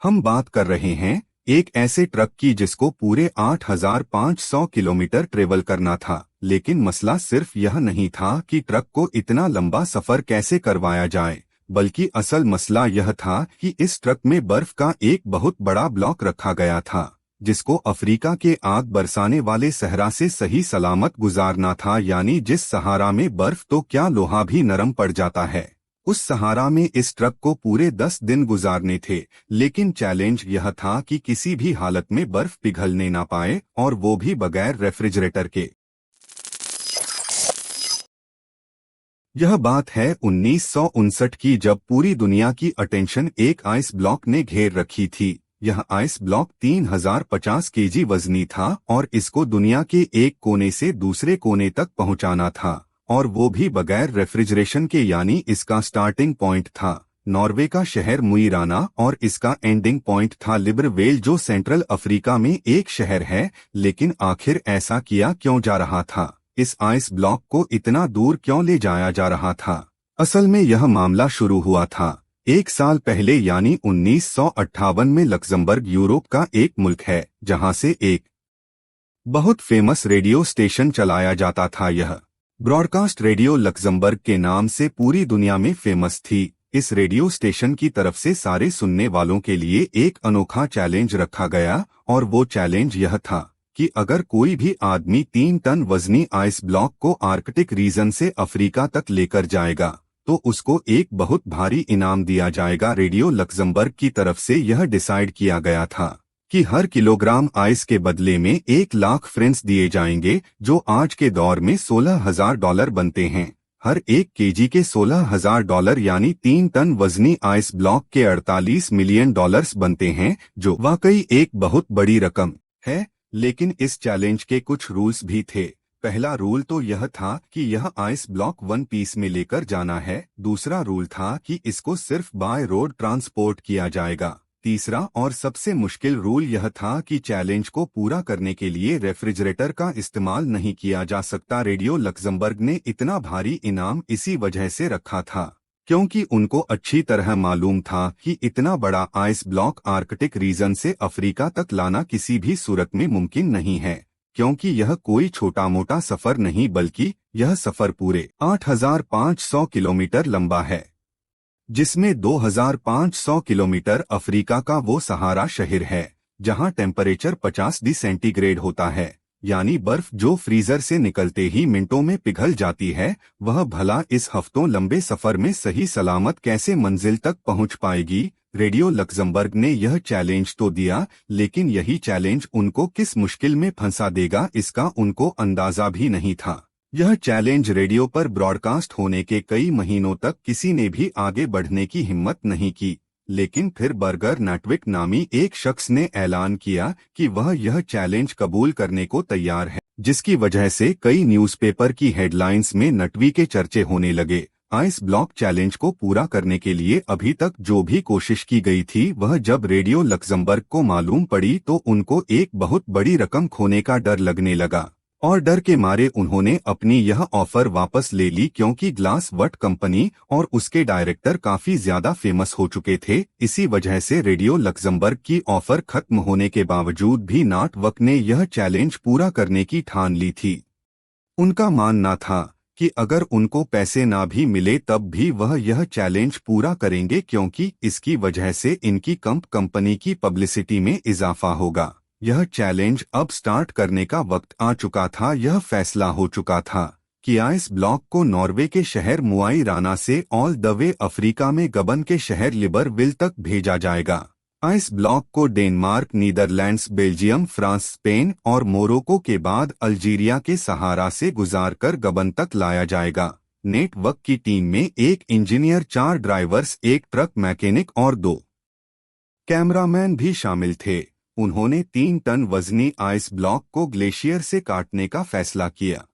हम बात कर रहे हैं एक ऐसे ट्रक की जिसको पूरे 8,500 किलोमीटर ट्रेवल करना था। लेकिन मसला सिर्फ यह नहीं था कि ट्रक को इतना लंबा सफर कैसे करवाया जाए, बल्कि असल मसला यह था कि इस ट्रक में बर्फ का एक बहुत बड़ा ब्लॉक रखा गया था, जिसको अफ्रीका के आग बरसाने वाले सहरा से सही सलामत गुजारना था। यानी जिस सहारा में बर्फ तो क्या लोहा भी नरम पड़ जाता है, उस सहारा में इस ट्रक को पूरे 10 दिन गुजारने थे। लेकिन चैलेंज यह था कि किसी भी हालत में बर्फ पिघलने ना पाए, और वो भी बगैर रेफ्रिजरेटर के। यह बात है 1959 की, जब पूरी दुनिया की अटेंशन एक आइस ब्लॉक ने घेर रखी थी। यह आइस ब्लॉक 3050 केजी वजनी था और इसको दुनिया के एक कोने से दूसरे कोने तक पहुंचाना था, और वो भी बगैर रेफ्रिजरेशन के। यानी इसका स्टार्टिंग पॉइंट था नॉर्वे का शहर मुइराना और इसका एंडिंग पॉइंट था लिब्रवेल, जो सेंट्रल अफ्रीका में एक शहर है। लेकिन आखिर ऐसा किया क्यों जा रहा था? इस आइस ब्लॉक को इतना दूर क्यों ले जाया जा रहा था? असल में यह मामला शुरू हुआ था 1 साल पहले, यानी 1958 में। लक्समबर्ग यूरोप का एक मुल्क है जहां से एक बहुत फेमस रेडियो स्टेशन चलाया जाता था। यह ब्रॉडकास्ट रेडियो लक्समबर्ग के नाम से पूरी दुनिया में फेमस थी। इस रेडियो स्टेशन की तरफ से सारे सुनने वालों के लिए एक अनोखा चैलेंज रखा गया, और वो चैलेंज यह था कि अगर कोई भी आदमी 3 टन वजनी आइस ब्लॉक को आर्कटिक रीजन से अफ्रीका तक लेकर जाएगा तो उसको एक बहुत भारी इनाम दिया जाएगा। रेडियो लक्समबर्ग की तरफ से यह डिसाइड किया गया था कि हर किलोग्राम आइस के बदले में 1 लाख फ्रेंच दिए जाएंगे, जो आज के दौर में $16,000 बनते हैं। हर 1 केजी के $16,000 यानी 3 टन वजनी आइस ब्लॉक के $48 मिलियन बनते हैं, जो वाकई एक बहुत बड़ी रकम है। लेकिन इस चैलेंज के कुछ रूल्स भी थे। पहला रूल तो यह था कि यह आइस ब्लॉक 1 पीस में लेकर जाना है। दूसरा रूल था कि इसको सिर्फ बाय रोड ट्रांसपोर्ट किया जाएगा। तीसरा और सबसे मुश्किल रूल यह था कि चैलेंज को पूरा करने के लिए रेफ्रिजरेटर का इस्तेमाल नहीं किया जा सकता। रेडियो लक्समबर्ग ने इतना भारी इनाम इसी वजह से रखा था क्योंकि उनको अच्छी तरह मालूम था कि इतना बड़ा आइस ब्लॉक आर्कटिक रीजन से अफ्रीका तक लाना किसी भी सूरत में मुमकिन नहीं है, क्योंकि यह कोई छोटा मोटा सफर नहीं, बल्कि यह सफर पूरे 8,500 किलोमीटर लंबा है, जिसमें 2,500 किलोमीटर अफ्रीका का वो सहारा शहर है जहां टेम्परेचर 50 डिग्री सेंटीग्रेड होता है। यानी बर्फ जो फ्रीजर से निकलते ही मिनटों में पिघल जाती है, वह भला इस हफ्तों लंबे सफर में सही सलामत कैसे मंजिल तक पहुंच पाएगी? रेडियो लक्समबर्ग ने यह चैलेंज तो दिया, लेकिन यही चैलेंज उनको किस मुश्किल में फंसा देगा इसका उनको अंदाजा भी नहीं था। यह चैलेंज रेडियो पर ब्रॉडकास्ट होने के कई महीनों तक किसी ने भी आगे बढ़ने की हिम्मत नहीं की। लेकिन फिर बर्गर नटविक नामी एक शख्स ने ऐलान किया कि वह यह चैलेंज कबूल करने को तैयार है, जिसकी वजह से कई न्यूज़पेपर की हेडलाइंस में नटवी के चर्चे होने लगे। आइस ब्लॉक चैलेंज को पूरा करने के लिए अभी तक जो भी कोशिश की गई थी, वह जब रेडियो लक्समबर्ग को मालूम पड़ी तो उनको एक बहुत बड़ी रकम खोने का डर लगने लगा, और डर के मारे उन्होंने अपनी यह ऑफर वापस ले ली, क्योंकि ग्लास वर्ट कंपनी और उसके डायरेक्टर काफी ज्यादा फेमस हो चुके थे। इसी वजह से रेडियो लक्समबर्ग की ऑफर खत्म होने के बावजूद भी नाटवर्क ने यह चैलेंज पूरा करने की ठान ली थी। उनका मानना था कि अगर उनको पैसे ना भी मिले तब भी वह यह चैलेंज पूरा करेंगे, क्योंकि इसकी वजह से इनकी कंपनी की पब्लिसिटी में इजाफा होगा। यह चैलेंज अब स्टार्ट करने का वक्त आ चुका था। यह फैसला हो चुका था कि आइस ब्लॉक को नॉर्वे के शहर मुआइराना से ऑल द वे अफ्रीका में गबन के शहर लिबरविल तक भेजा जाएगा। आइस ब्लॉक को Denmark, Netherlands, Belgium, France, Spain और मोरक्को के बाद अल्जीरिया के सहारा से गुजारकर गबन तक लाया जाएगा। नेटवर्क की टीम में 1 इंजीनियर, 4 ड्राइवर्स, 1 ट्रक मैकेनिक और 2 कैमरामैन भी शामिल थे। उन्होंने 3 टन वजनी आइस ब्लॉक को ग्लेशियर से काटने का फैसला किया,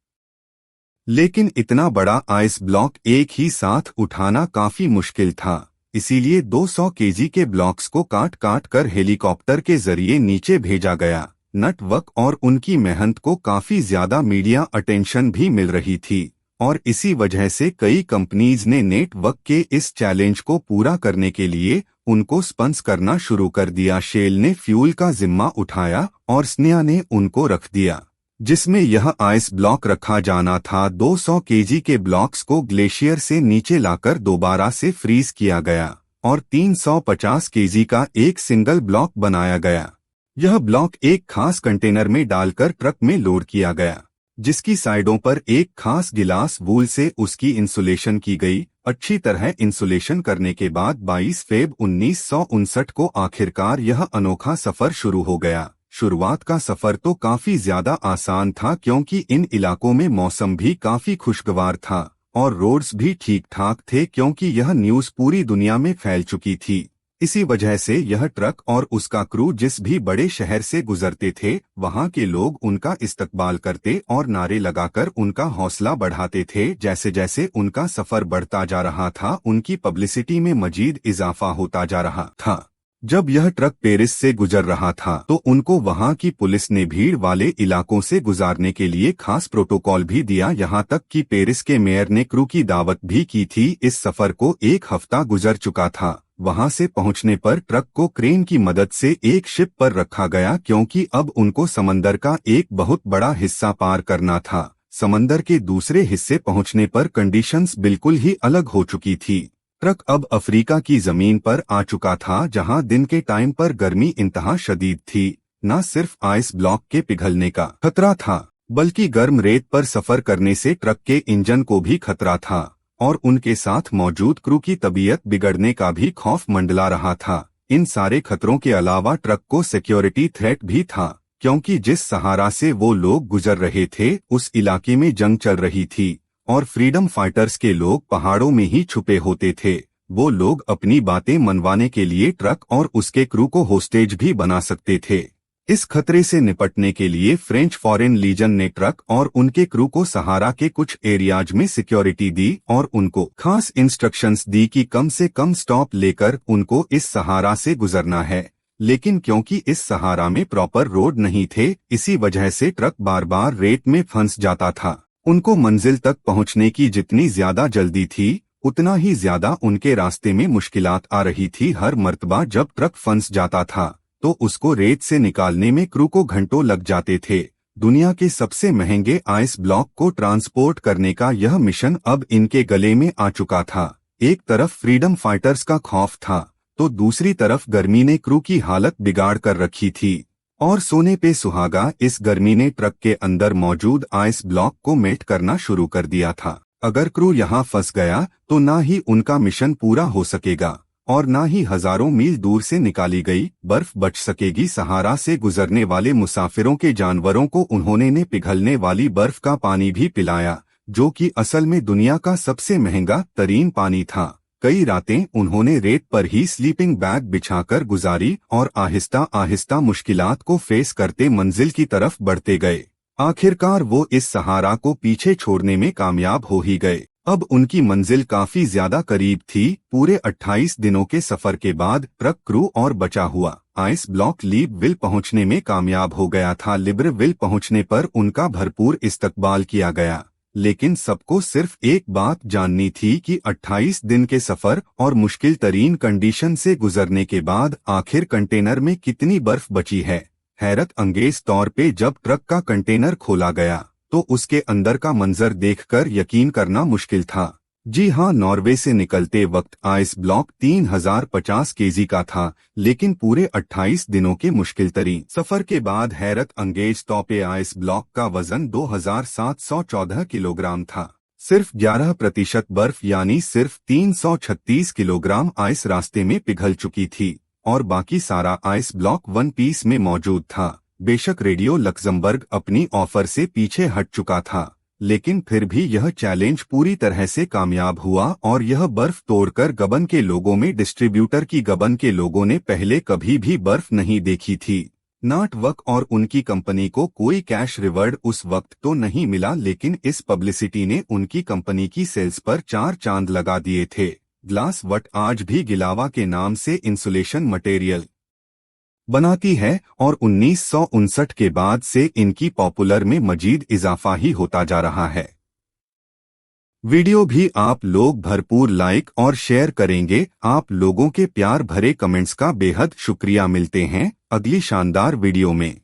लेकिन इतना बड़ा आइस ब्लॉक एक ही साथ उठाना काफी मुश्किल था। इसीलिए 200 केजी के ब्लॉक्स को काट काट कर हेलीकॉप्टर के जरिए नीचे भेजा गया। नटवर्क और उनकी मेहनत को काफी ज्यादा मीडिया अटेंशन भी मिल रही थी, और इसी वजह से कई कंपनीज ने नेटवर्क के इस चैलेंज को पूरा करने के लिए उनको स्पॉन्स करना शुरू कर दिया। शेल ने फ्यूल का जिम्मा उठाया और स्नेहा ने उनको रख दिया। जिसमें यह आइस ब्लॉक रखा जाना था। 200 केजी के ब्लॉक्स को ग्लेशियर से नीचे लाकर दोबारा से फ्रीज किया गया और 350 केजी का एक सिंगल ब्लॉक बनाया गया। यह ब्लॉक एक खास कंटेनर में डालकर ट्रक में लोड किया गया, जिसकी साइडों पर एक खास गिलास वूल से उसकी इंसुलेशन की गई। अच्छी तरह इंसुलेशन करने के बाद 22 फेब 1959 को आखिरकार यह अनोखा सफर शुरू हो गया। शुरुआत का सफर तो काफी ज्यादा आसान था, क्योंकि इन इलाकों में मौसम भी काफी खुशगवार था और रोड्स भी ठीक ठाक थे, क्योंकि यह न्यूज़ पूरी दुनिया में फैल चुकी थी। इसी वजह से यह ट्रक और उसका क्रू जिस भी बड़े शहर से गुजरते थे, वहां के लोग उनका इस्तकबाल करते और नारे लगाकर उनका हौसला बढ़ाते थे। जैसे जैसे उनका सफर बढ़ता जा रहा था, उनकी पब्लिसिटी में मजीद इजाफा होता जा रहा था। जब यह ट्रक पेरिस से गुजर रहा था तो उनको वहां की पुलिस ने भीड़ वाले इलाकों से गुजारने के लिए खास प्रोटोकॉल भी दिया। यहां तक कि पेरिस के मेयर ने क्रू की दावत भी की थी। इस सफर को 1 हफ्ता गुजर चुका था। वहां से पहुंचने पर ट्रक को क्रेन की मदद से एक शिप पर रखा गया, क्योंकि अब उनको समंदर का एक बहुत बड़ा हिस्सा पार करना था। समंदर के दूसरे हिस्से पहुंचने पर कंडीशंस बिल्कुल ही अलग हो चुकी थी। ट्रक अब अफ्रीका की जमीन पर आ चुका था, जहां दिन के टाइम पर गर्मी इंतहा शदीद थी। न सिर्फ आइस ब्लॉक के पिघलने का खतरा था, बल्कि गर्म रेत पर सफर करने से ट्रक के इंजन को भी खतरा था और उनके साथ मौजूद क्रू की तबीयत बिगड़ने का भी खौफ मंडला रहा था। इन सारे खतरों के अलावा ट्रक को सिक्योरिटी थ्रेट भी था, क्योंकि जिस सहारा से वो लोग गुजर रहे थे, उस इलाके में जंग चल रही थी और फ्रीडम फाइटर्स के लोग पहाड़ों में ही छुपे होते थे। वो लोग अपनी बातें मनवाने के लिए ट्रक और उसके क्रू को होस्टेज भी बना सकते थे। इस खतरे से निपटने के लिए फ्रेंच फॉरेन लीजन ने ट्रक और उनके क्रू को सहारा के कुछ एरियाज में सिक्योरिटी दी और उनको खास इंस्ट्रक्शंस दी कि कम से कम स्टॉप लेकर उनको इस सहारा से गुजरना है। लेकिन क्योंकि इस सहारा में प्रॉपर रोड नहीं थे, इसी वजह से ट्रक बार बार रेत में फंस जाता था। उनको मंजिल तक पहुंचने की जितनी ज्यादा जल्दी थी, उतना ही ज्यादा उनके रास्ते में मुश्किलात आ रही थी। हर मर्तबा जब ट्रक फंस जाता था तो उसको रेत से निकालने में क्रू को घंटों लग जाते थे। दुनिया के सबसे महंगे आइस ब्लॉक को ट्रांसपोर्ट करने का यह मिशन अब इनके गले में आ चुका था। एक तरफ फ्रीडम फाइटर्स का खौफ था, तो दूसरी तरफ गर्मी ने क्रू की हालत बिगाड़ कर रखी थी। और सोने पे सुहागा, इस गर्मी ने ट्रक के अंदर मौजूद आइस ब्लॉक को मेल्ट करना शुरू कर दिया था। अगर क्रू यहाँ फंस गया तो ना ही उनका मिशन पूरा हो सकेगा और ना ही हजारों मील दूर से निकाली गई बर्फ बच सकेगी। सहारा से गुजरने वाले मुसाफिरों के जानवरों को उन्होंने ने पिघलने वाली बर्फ का पानी भी पिलाया, जो कि असल में दुनिया का सबसे महंगा तरीन पानी था। कई रातें उन्होंने रेत पर ही स्लीपिंग बैग बिछाकर गुजारी और आहिस्ता आहिस्ता मुश्किलात को फेस करते मंजिल की तरफ बढ़ते गए। आखिरकार वो इस सहारा को पीछे छोड़ने में कामयाब हो ही गए। अब उनकी मंजिल काफी ज्यादा करीब थी। पूरे 28 दिनों के सफर के बाद ट्रक क्रू और बचा हुआ आइस ब्लॉक लिब्रेविल पहुंचने में कामयाब हो गया था। लिब्रेविल पहुंचने पर उनका भरपूर इस्तकबाल किया गया, लेकिन सबको सिर्फ एक बात जाननी थी कि 28 दिन के सफर और मुश्किल तरीन कंडीशन से गुजरने के बाद आखिर कंटेनर में कितनी बर्फ बची है। हैरत अंगेज तौर पे जब ट्रक का कंटेनर खोला गया तो उसके अंदर का मंजर देखकर यकीन करना मुश्किल था। जी हाँ, नॉर्वे से निकलते वक्त आइस ब्लॉक 3050 केजी का था, लेकिन पूरे 28 दिनों के मुश्किल तरीन सफर के बाद हैरत अंगेज तौर पे आइस ब्लॉक का वजन 2714 किलोग्राम था। सिर्फ 11% बर्फ यानी सिर्फ 336 किलोग्राम आइस रास्ते में पिघल चुकी थी और बाकी सारा आइस ब्लॉक वन पीस में मौजूद था। बेशक रेडियो लक्जमबर्ग अपनी ऑफर से पीछे हट चुका था, लेकिन फिर भी यह चैलेंज पूरी तरह से कामयाब हुआ और यह बर्फ तोड़कर गबन के लोगों में डिस्ट्रीब्यूटर की गबन के लोगों ने पहले कभी भी बर्फ नहीं देखी थी। नाटवर्क और उनकी कंपनी को कोई कैश रिवॉर्ड उस वक्त तो नहीं मिला, लेकिन इस पब्लिसिटी ने उनकी कंपनी की सेल्स पर 4 चांद लगा दिए थे। ग्लास वट आज भी गिलावा के नाम से इंसुलेशन मटेरियल बनाती है और 1959 के बाद से इनकी पॉपुलर में मजीद इजाफा ही होता जा रहा है। वीडियो भी आप लोग भरपूर लाइक और शेयर करेंगे। आप लोगों के प्यार भरे कमेंट्स का बेहद शुक्रिया। मिलते हैं अगली शानदार वीडियो में।